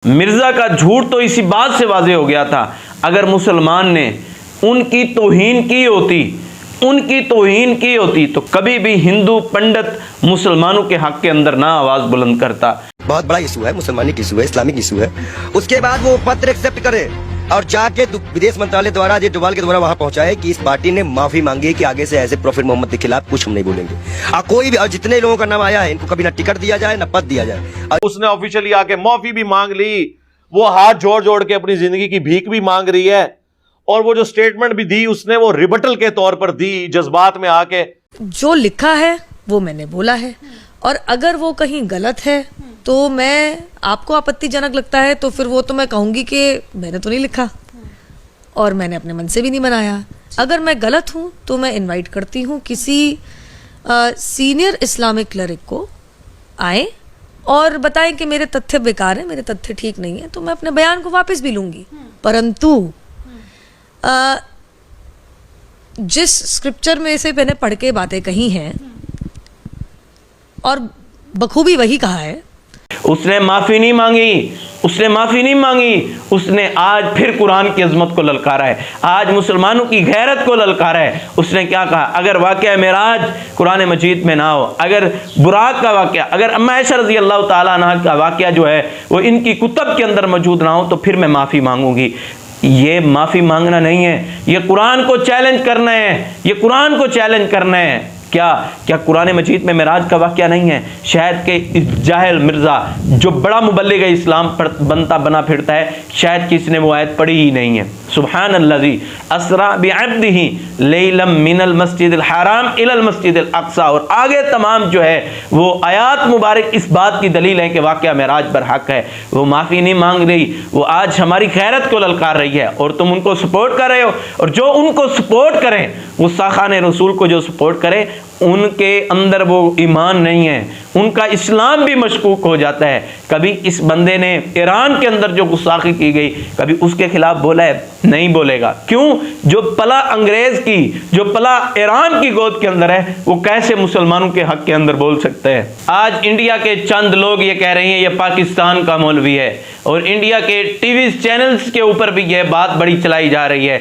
مرزا کا جھوٹ تو اسی بات سے واضح ہو گیا تھا، اگر مسلمان نے ان کی توہین کی ہوتی تو کبھی بھی ہندو پنڈت مسلمانوں کے حق کے اندر نہ آواز بلند کرتا۔ بہت بڑا ایشو ہے، مسلمانی کی ایشو ہے، اسلامک ایشو ہے۔ اس کے بعد وہ پتر ایکسپٹ کرے اور جا کے ودیش منترالیہ دوارا اجے ڈوبھال کے دوارا وہاں پہنچائے کہ اس پارٹی نے معافی مانگی کہ آگے سے ایسے پروفیٹ محمد کے خلاف کچھ ہم نہیں بولیں گے، اور کوئی بھی، اور جتنے لوگوں کا نام آیا ہے ان کو کبھی نہ ٹکٹ دیا جائے نہ پد دیا جائے۔ اس نے آفیشلی آ کے معافی بھی مانگ لی، وہ ہاتھ جوڑ جوڑ کے اپنی زندگی کی بھیک بھی مانگ رہی ہے، اور وہ جو سٹیٹمنٹ بھی دی اس نے وہ ریبٹل کے طور پر دی، جذبات میں آ کے۔ جو لکھا ہے وہ میں نے بولا ہے، اور اگر وہ کہیں غلط ہے تو میں، آپ کو آپتی جنک لگتا ہے تو پھر وہ تو میں کہوں گی کہ میں نے تو نہیں لکھا اور میں نے اپنے من سے بھی نہیں بنایا۔ اگر میں غلط ہوں تو میں انوائٹ کرتی ہوں کسی سینئر اسلامک کلرک کو، آئیں اور بتائیں کہ میرے تتھے بیکار ہیں، میرے تتھے ٹھیک نہیں ہیں، تو میں اپنے بیان کو واپس بھی لوں گی۔ پرنتو جس اسکرپچر میں سے میں نے پڑھ کے باتیں کہی ہیں اور بخوبی وہی کہا ہے، اس نے معافی نہیں مانگی، اس نے آج پھر قرآن کی عظمت کو للکارا ہے، آج مسلمانوں کی غیرت کو للکارا ہے۔ اس نے کیا کہا؟ اگر واقعہ معراج قرآن مجید میں نہ ہو، اگر براق کا واقعہ، اگر اما عائشہ رضی اللہ تعالیٰ عنہ کا واقعہ جو ہے وہ ان کی کتب کے اندر موجود نہ ہو تو پھر میں معافی مانگوں گی۔ یہ معافی مانگنا نہیں ہے، یہ قرآن کو چیلنج کرنا ہے، کیا قرآن مجید میں معراج کا واقعہ نہیں ہے؟ شاید کہ اس جاہل مرزا جو بڑا مبلغ اسلام بنا پھرتا ہے، شاید کہ اس نے وہ آیت پڑھی ہی نہیں ہے۔ سبحان الذی اسری بعبدہ لیلا من المسجد الحرام الی المسجد الاقصی، اور آگے تمام جو ہے وہ آیات مبارک اس بات کی دلیل ہے کہ واقعہ معراج پر حق ہے۔ وہ معافی نہیں مانگ رہی، وہ آج ہماری غیرت کو للکار رہی ہے، اور تم ان کو سپورٹ کر رہے ہو، اور جو ان کو سپورٹ کریں، گستاخان رسول کو جو سپورٹ کرے، ان کے اندر وہ ایمان نہیں ہے، ان کا اسلام بھی مشکوک ہو جاتا ہے۔ کبھی اس بندے نے ایران کے اندر جو گستاخی کی گئی کبھی اس کے خلاف بولا ہے؟ نہیں بولے گا۔ کیوں؟ جو پلا انگریز کی، جو پلا ایران کی گود کے اندر ہے، وہ کیسے مسلمانوں کے حق کے اندر بول سکتے ہیں؟ آج انڈیا کے چند لوگ یہ کہہ رہے ہیں یہ پاکستان کا مولوی ہے، اور انڈیا کے ٹی وی چینلز کے اوپر بھی یہ بات بڑی چلائی جا رہی ہے۔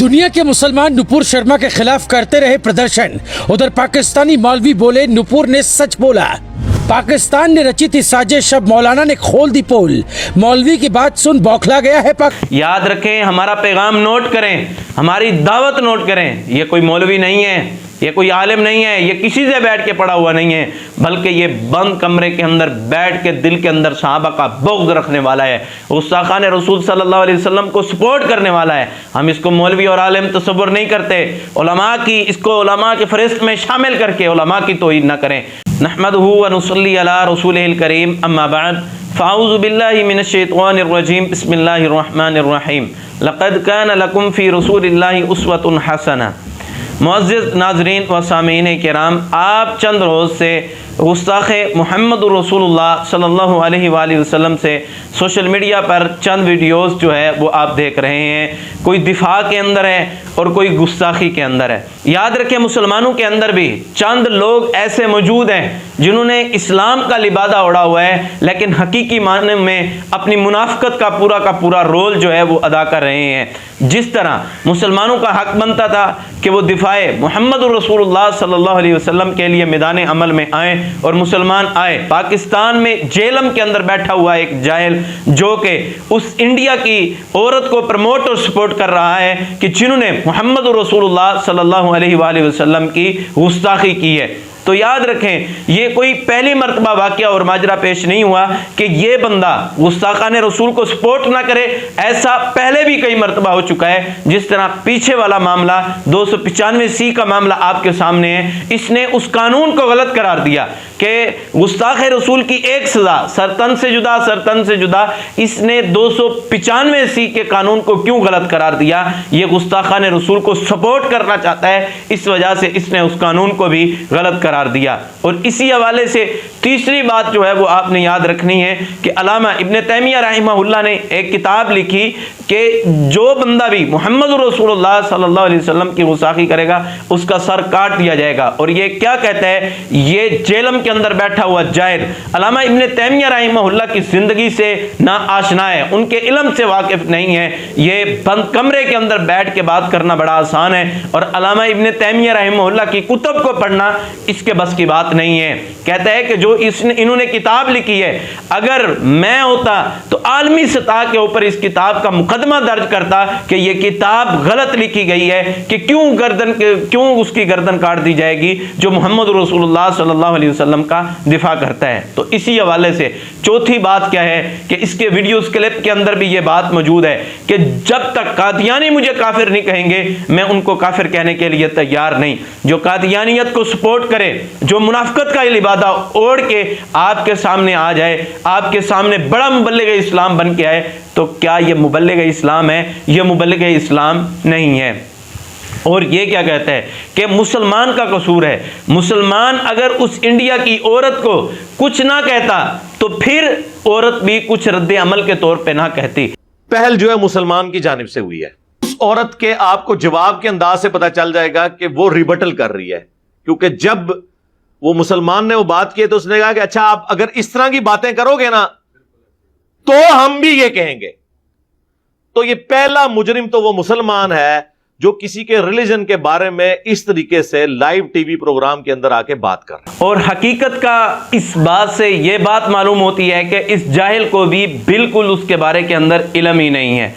دنیا کے مسلمان نپور شرما کے خلاف کرتے رہے پردرشن، ادھر پاکستانی مولوی بولے نپور نے سچ بولا، پاکستان نے رچی تھی سازش، اب مولانا نے کھول دی پول، مولوی کی بات سن بوکھلا گیا ہے یاد رکھیں، ہمارا پیغام نوٹ کریں، ہماری دعوت نوٹ کریں، یہ کوئی مولوی نہیں ہے، یہ کوئی عالم نہیں ہے، یہ کسی سے بیٹھ کے پڑھا ہوا نہیں ہے، بلکہ یہ بند کمرے کے اندر بیٹھ کے دل کے اندر صحابہ کا بغض رکھنے والا ہے، گستاخان رسول صلی اللہ علیہ وسلم کو سپورٹ کرنے والا ہے۔ ہم اس کو مولوی اور عالم تصور نہیں کرتے، علماء کی، اس کو علماء کے فہرست میں شامل کر کے علماء کی توہین نہ کریں۔ نحمدہ ونصلی علی رسولہ الکریم، اما بعد، فاعوذ باللہ من الشیطان الرجیم، بسم اللہ الرحمن الرحیم، لقد کان لکم فی رسول اللہ اسوۃ حسنہ۔ معزز ناظرین و سامعین کرام، آپ چند روز سے گستاخ محمد رسول اللہ صلی اللہ علیہ وآلہ وسلم سے سوشل میڈیا پر چند ویڈیوز جو ہے وہ آپ دیکھ رہے ہیں، کوئی دفاع کے اندر ہے اور کوئی گستاخی کے اندر ہے۔ یاد رکھیں، مسلمانوں کے اندر بھی چند لوگ ایسے موجود ہیں جنہوں نے اسلام کا لبادہ اوڑھا ہوا ہے، لیکن حقیقی معنی میں اپنی منافقت کا پورا رول جو ہے وہ ادا کر رہے ہیں۔ جس طرح مسلمانوں کا حق بنتا تھا کہ وہ دفاع محمد رسول اللہ صلی اللہ علیہ وسلم کے لیے میدان عمل میں آئیں اور مسلمان آئے، پاکستان میں جیلم کے اندر بیٹھا ہوا ایک جاہل جو کہ اس انڈیا کی عورت کو پروموٹ اور سپورٹ کر رہا ہے کہ جنہوں نے محمد رسول اللہ صلی اللہ علیہ وآلہ وسلم کی گستاخی کی ہے۔ تو یاد رکھیں، یہ کوئی پہلی مرتبہ واقعہ اور ماجرا پیش نہیں ہوا کہ یہ بندہ گستاخان رسول کو سپورٹ نہ کرے، ایسا پہلے بھی کئی مرتبہ ہو چکا ہے۔ جس طرح پیچھے والا معاملہ 295C کا معاملہ آپ کے سامنے ہے، اس نے اس قانون کو غلط قرار دیا کہ گستاخ رسول کی ایک سزا سرطن سے جدا، اس نے 295C کے قانون کو کیوں غلط قرار دیا؟ یہ گستاخان رسول کو سپورٹ کرنا چاہتا ہے، اس وجہ سے اس نے اس قانون کو بھی غلط قرار قرار دیا. اور اسی حوالے سے تیسری بات جو ہے وہ آپ نے یاد رکھنی ہے کہ علامہ ابن تیمیہ رحمہ اللہ نے ایک کتاب لکھی کہ جو بندہ بھی محمد رسول اللہ صلی اللہ علیہ وسلم کی گستاخی کرے گا اس کا سر کاٹ دیا جائے گا. اور یہ کیا کہتا ہے؟ یہ جیلم کے اندر بیٹھا ہوا جاہل. علامہ ابن تیمیہ رحمہ اللہ کی زندگی سے نا آشنا ہے, ان کے علم سے واقف نہیں ہے. یہ بند کمرے کے اندر بیٹھ کے بات کرنا بڑا آسان ہے, اور علامہ ابن تیمیہ رحمہ اللہ کی کتب کو پڑھنا اس کے بس کی بات نہیں ہے. کہتا ہے کہ جو انہوں نے کتاب لکھی ہے, اگر میں ہوتا تو عالمی سطح کے اوپر اس کتاب کا مقدمہ درج کرتا کہ یہ کتاب غلط لکھی گئی ہے, کہ کیوں اس کی گردن کاٹ دی جائے گی جو محمد رسول اللہ صلی اللہ علیہ وسلم کا دفاع کرتا ہے. تو اسی حوالے سے چوتھی بات کیا ہے کہ اس کے ویڈیوز کلپ کے اندر بھی یہ بات موجود ہے کہ جب تک قادیانی مجھے کافر نہیں کہیں گے میں ان کو کافر کہنے کے لیے تیار نہیں. جو قادیانیت کو سپورٹ کرے, جو منافقت کا لبادہ اوڑھ کے آپ کے سامنے آ جائے, آپ کے سامنے بڑا مبلغ اسلام بن کے آئے, تو کیا یہ مبلغ اسلام ہے؟ یہ مبلغ اسلام نہیں ہے. اور یہ کیا کہتا ہے کہ مسلمان کا قصور ہے. مسلمان اگر اس انڈیا کی عورت کو کچھ نہ کہتا تو پھر عورت بھی کچھ رد عمل کے طور پہ نہ کہتی. پہل جو ہے مسلمان کی جانب سے ہوئی ہے. اس عورت کے آپ کو جواب کے انداز سے پتہ چل جائے گا کہ وہ ریبٹل کر رہی ہے, کیونکہ جب وہ مسلمان نے وہ بات کی تو اس نے کہا کہ اچھا آپ اگر اس طرح کی باتیں کرو گے نا تو ہم بھی یہ کہیں گے. تو یہ پہلا مجرم تو وہ مسلمان ہے جو کسی کے ریلیجن کے بارے میں اس طریقے سے لائیو ٹی وی پروگرام کے اندر آ کے بات کر رہا ہے. اور حقیقت کا اس بات سے یہ بات معلوم ہوتی ہے کہ اس جاہل کو بھی بالکل اس کے بارے کے اندر علم ہی نہیں ہے.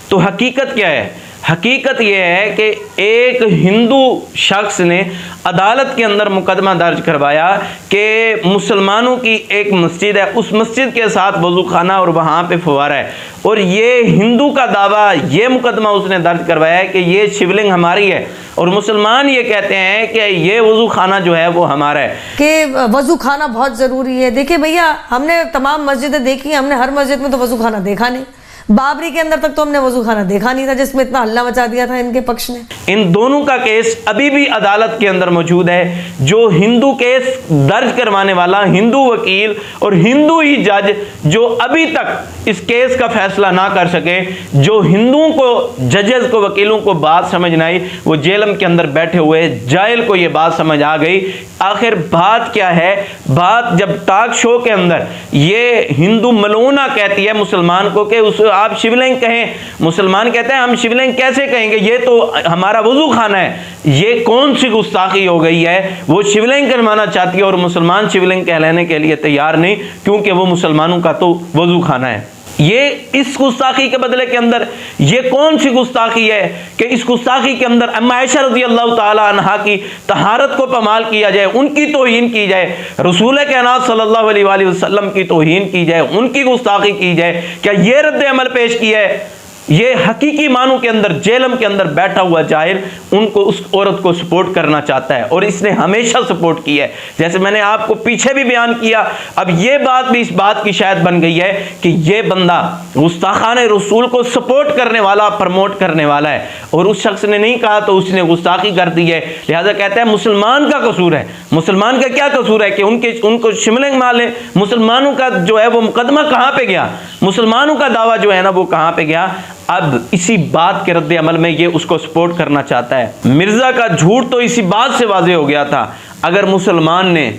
تو حقیقت کیا ہے؟ حقیقت یہ ہے کہ ایک ہندو شخص نے عدالت کے اندر مقدمہ درج کروایا کہ مسلمانوں کی ایک مسجد ہے, اس مسجد کے ساتھ وضو خانہ اور وہاں پہ فوارہ ہے, اور یہ ہندو کا دعویٰ, یہ مقدمہ اس نے درج کروایا ہے کہ یہ شیولنگ ہماری ہے, اور مسلمان یہ کہتے ہیں کہ یہ وضو خانہ جو ہے وہ ہمارا ہے. کہ وضو خانہ بہت ضروری ہے. دیکھیں بھیا, ہم نے تمام مسجدیں دیکھی, ہم نے ہر مسجد میں تو وضو خانہ دیکھا نہیں. بابری کے اندر تک تو ہم نے وضو خانہ دیکھا نہیں تھا جس میں اتنا ہلہ مچا دیا تھا ان کے پکش نے. ان دونوں کا کیس ابھی بھی عدالت کے اندر موجود ہے. جو ہندو کیس درج کروانے والا ہندو وکیل اور ہندو ہی جج جو ابھی تک اس کیس کا فیصلہ نہ کر سکے, جو ہندوؤں کو, ججز کو, وکیلوں کو بات سمجھ نہ آئی, وہ جیلم کے اندر بیٹھے ہوئے جاہل کو یہ بات سمجھ آ گئی. آخر بات کیا ہے؟ بات جب ٹاک شو کے اندر یہ ہندو ملعونہ کہتی ہے مسلمان کو کہ اس آپ شیولنگ کہیں, مسلمان کہتے ہیں ہم شیولنگ کیسے کہیں گے, یہ تو ہمارا وضو خانہ ہے. یہ کون سی گستاخی ہو گئی ہے؟ وہ شیولنگ کروانا چاہتی ہے اور مسلمان شیولنگ کہلانے کے لیے تیار نہیں, کیونکہ وہ مسلمانوں کا تو وضو خانہ ہے. یہ اس گستاخی کے بدلے کے اندر یہ کون سی گستاخی ہے کہ اس گستاخی کے اندر اما عائشہ رضی اللہ تعالی عنہا کی طہارت کو پامال کیا جائے, ان کی توہین کی جائے, رسول کائنات صلی اللہ علیہ وآلہ وسلم کی توہین کی جائے, ان کی گستاخی کی جائے. کیا یہ رد عمل پیش کیا ہے؟ یہ حقیقی معنوں کے اندر جیلم کے اندر بیٹھا ہوا جاہل ان کو, اس عورت کو سپورٹ کرنا چاہتا ہے, اور اس نے ہمیشہ سپورٹ کی ہے. جیسے میں نے آپ کو پیچھے بھی بیان کیا, اب یہ بات بھی اس بات کی شاید بن گئی ہے کہ یہ بندہ گستاخان رسول کو سپورٹ کرنے والا, پرموٹ کرنے والا ہے, اور اس شخص نے نہیں کہا تو اس نے گستاخی کر دی ہے. لہذا کہتا ہے مسلمان کا قصور ہے. مسلمان کا کیا قصور ہے کہ ان کو شملنگ مار لیں؟ مسلمانوں کا جو ہے وہ مقدمہ کہاں پہ گیا؟ مسلمانوں کا دعویٰ جو ہے نا وہ کہاں پہ گیا؟ اب اسی بات کے رد عمل میں یہ اس کو سپورٹ کرنا چاہتا ہے. مرزا کا جھوٹ تو اسی بات سے واضح ہو گیا تھا. اگر مسلمان نے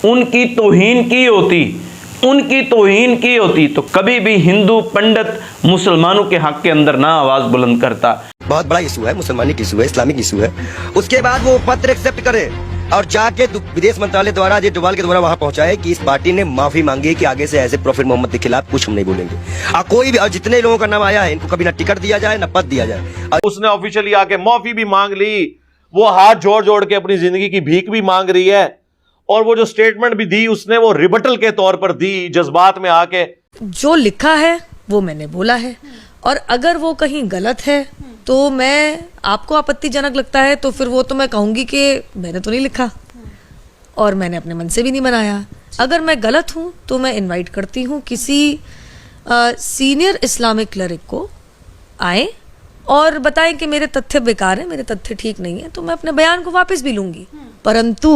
ان کی توہین کی ہوتی تو کبھی بھی ہندو پنڈت مسلمانوں کے حق کے اندر نہ آواز بلند کرتا. بہت بڑا ایشو ہے, مسلمانک ایشو ہے, اسلامک ایشو ہے. اس کے بعد وہ پتر ایکسپٹ کرے اور جا کے ودیش منترالیہ دوارا یہ ڈوبال کے دوارا وہاں پہنچائے کہ اس پارٹی نے معافی مانگی کہ آگے سے ایسے پروفیٹ محمد کے خلاف کچھ ہم نہیں بولیں گے. اور کوئی بھی, اور جتنے لوگوں کا نام آیا ہے ان کو کبھی نہ ٹکٹ دیا جائے نہ پد دیا جائے. اس نے آفیشلی آ کے معافی بھی مانگ لی, وہ ہاتھ جوڑ کے اپنی زندگی کی بھیک بھی مانگ رہی ہے, اور وہ جو سٹیٹمنٹ بھی دی اس نے وہ ریبٹل کے طور پر دی, جذبات میں آ کے. جو لکھا ہے وہ میں نے بولا ہے, اور اگر وہ کہیں غلط ہے تو میں, آپ کو آپتی جنک لگتا ہے تو پھر وہ تو میں کہوں گی کہ میں نے تو نہیں لکھا اور میں نے اپنے من سے بھی نہیں بنایا. اگر میں غلط ہوں تو میں انوائٹ کرتی ہوں کسی سینئر اسلامک کلرک کو آئیں اور بتائیں کہ میرے تتھے بیکار ہیں, میرے تتھے ٹھیک نہیں ہیں, تو میں اپنے بیان کو واپس بھی لوں گی. پرنتو